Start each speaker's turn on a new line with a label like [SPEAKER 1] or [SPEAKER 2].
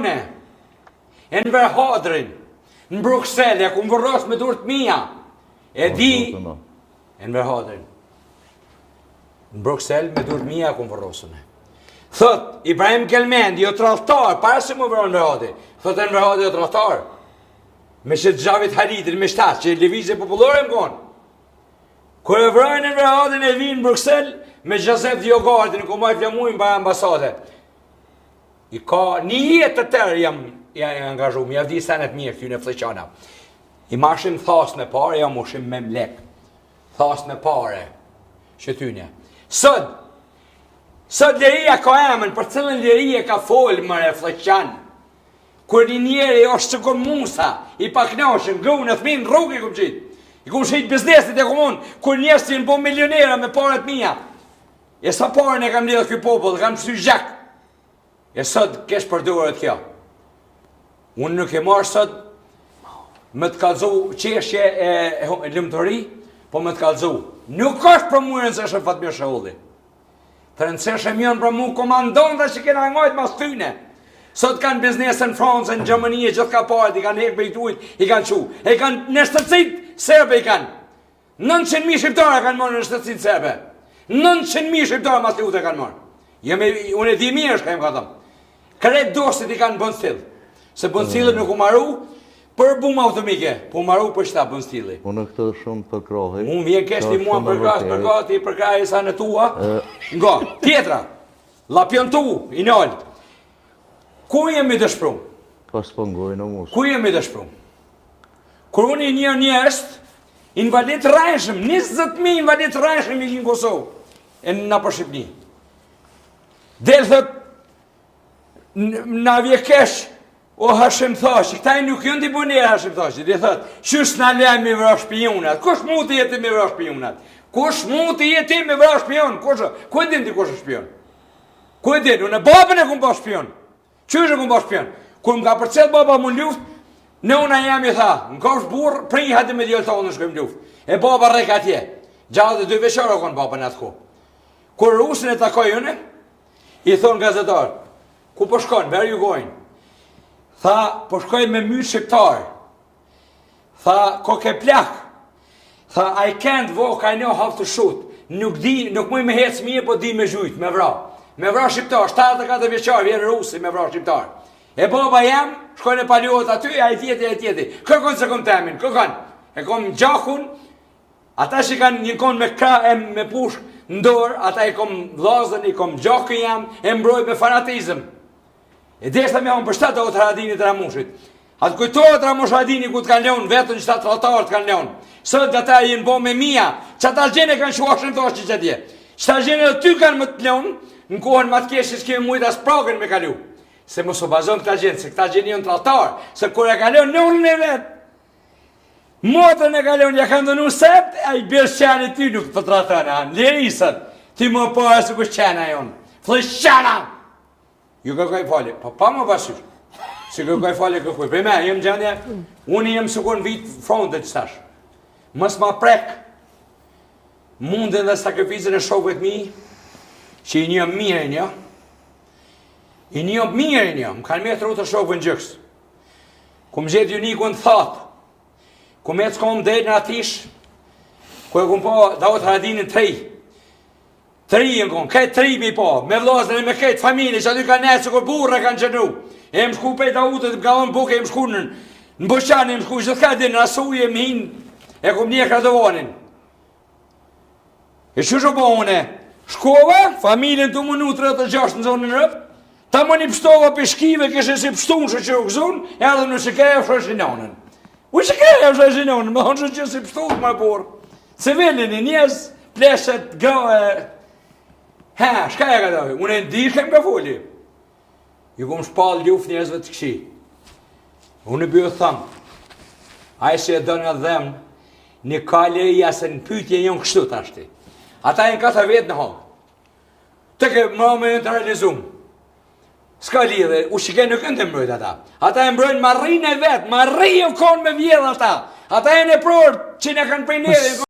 [SPEAKER 1] në Verhadrin, në Bruxelles, ku më vërros me durët mija, e di, në Verhadrin, në Bruxelles me durët mija ku më vërrosën. Thot, Ibrahim Kelmendi, jo trahtar, para se më vërron në Verhadri, thot e në Verhadri jo trahtar, me që të Gjavit Halidin, me shtatë, që levizje popullore më konë. Kër e vrajnë në Verhadrin e vinë në Bruxelles, me Gjazef Diogardin, ku maj flamujnë për ambasade. I ka një jetë të tërë jam angazhu, mi avdi senet mirë këty në fleqana. I mashim thas me pare, ja mushim me mlek. Thas me pare, shëtynje. Sot liria ka emën, për cilën liria ka folë mëre fleqan. Kër një njeri është që kom Musa, i paknashën, gru në thminë rrugë i kom qitë. I kom shqit biznesit e komunë, kër njerës që në po milionera me paret mija. E sa parën e kam lidhë këj popull, kam shty gjak. E sot kesh përdurët kjo. Unë nuk e marë sot me të kalzu qeshje e lëmëtëri, po me të kalzu. Nuk është për mu rëndëseshe Fatmir Shahulli. Të rëndëseshe mjën për mu komandon dhe që kena ngajt mas tyne. Sot kanë biznesën në Francë, në Gjermani, gjithë ka parët, i kanë hekë bejtujt, i kanë qu. E kanë në shtëtësit serbe i kanë. 900.000 shqiptare kanë marë në shtëtësit serbe. 900.000 shqiptarë mas të ute kanë marë. Unë e di mirë është ka im ka thëmë. Kret dosit i kanë bënë stilë. Se bënë stilët nuk u maru për bumë automike. Po u maru për shta bënë stili.
[SPEAKER 2] Unë këtë shumë të krohi.
[SPEAKER 1] Unë vjen keshti mua përgati përkraj e sa në tua. Nga, tjetra. Lapion tu, i nalë. Ku jemi dëshpru?
[SPEAKER 2] Pas pëngoj në musë.
[SPEAKER 1] Ku jemi dëshpru? Kër unë i një njështë, invalid rajshëm, 20.000 invalid rajshëm i në Kosovë, e në për Shqipni. Delë thët, në vjekesh, o Hashim Thashi, këtaj nuk jënë t'i bunirë Hashim Thashi, dhe thët, qështë në lejmë i vra shpionat, kush mu të jeti me vra shpionat? Kush mu të jeti me vra shpion? Ku e din t'i kush e shpion? Ku e din? Unë e babën e kumë ba shpion. Qështë e kumë ba shpion? Kër më ka përcet baba më luft, në una jam i tha, në kofsh burë, prej hati me djellë tonë në shkojmë luft. E baba rek atje. Gjallë dhe 2 veqarë o konë baba në atë ko. Kër rusën e takoj une, i thonë gazetarë, ku po shkojnë, where you going? Tha, po shkojnë me mytë shqiptarë. Tha, ko ke plak. Tha, I can't walk, I know how to shoot. Nuk muj me hecë mje, po di me zhujtë, me vra. Me vra shqiptarë, 74 veqarë, vjerë rusë me vra shqiptarë. E baba jam, shkojnë e paliot aty, a i tjeti. Kërkon se kom temin, kërkon. E kom gjakun, ata që kanë një kon me kra e me push në dorë, ata i kom vlazën, i kom gjakun jam, e mbroj me fanatizm. E deshta me onë për 7 të Radinit të Ramushit. Atë kujtojët Ramush Radini ku të kanë leon, vetën 7 tratarë të kanë leon. Sot dhe ata jenë bo me mija, që ata gjene kanë shuashën të është që tje. Që ata gjene dhe ty kanë më të leon, në kohën më të keshë që kemi mujtë as pragën me kalu. Se mos o bazon këta gjenë, se këta gjenë jënë tratarë, se kur e kaleon në ullën e vetë. Motën e kaleon, ja kanë dënu sept, a i bërë qenë ty nuk të tratarë, lirisët, ti më përë se kështë qenë a jonë. Flësh qena! Ju kërkoj fali, pa më pasysh. Se kërkoj fali kërkoj. Për me, jem gjendje, unë jem së konë vitë frontet që tash. Mës ma prek, mundin dhe sakrifizën e shokët mi, që i një mirë një, i një mirë një, më kanë me të rrutë të shokëve në gjëks. Ku më gjithë uniku në thatë, ku me të s'kom dhejtë në atish, ku e ku më po Davut Haradinin 3. 3 në konë, këtë 3 mi po, me vlasën e me këtë familje, që aty ka nesë kur burë kanë qënu. E më shku pejta utët, më ka onë buke, e më shku në Bëshqanë, e më shku gjithë ka dinë, në asuje, më hinë, e ku më një kradovanin. E që shë po une, shkova, familjen të mënu 36 në zonë në rëpë, ta më një pështova për shkive, kështë si pështunë që që u këzunë, e adhe në shikeja u shëshinonën. U shikeja u shëshinonën, më honë që si pështunë më borë. Civilin e njës, pleshet, gëve, shka e ka dojë, unë e ndishë kem ka foli. Ju kom shpalë luft njëzve të këshi. Unë e bjë thëmë, a i si e dënë e dhemë, një kalje i asë në pytje njën kështu të ashti. Ata e në 4 vetë në hongë. Të ke më me në të realizumë. Ska lidhe, u shike nuk në të mbrojt ata. Ata e mbrojnë marrinë e vetë, marrinë konë me vjedh ata. Ata e në prorë që në kanë prej neve.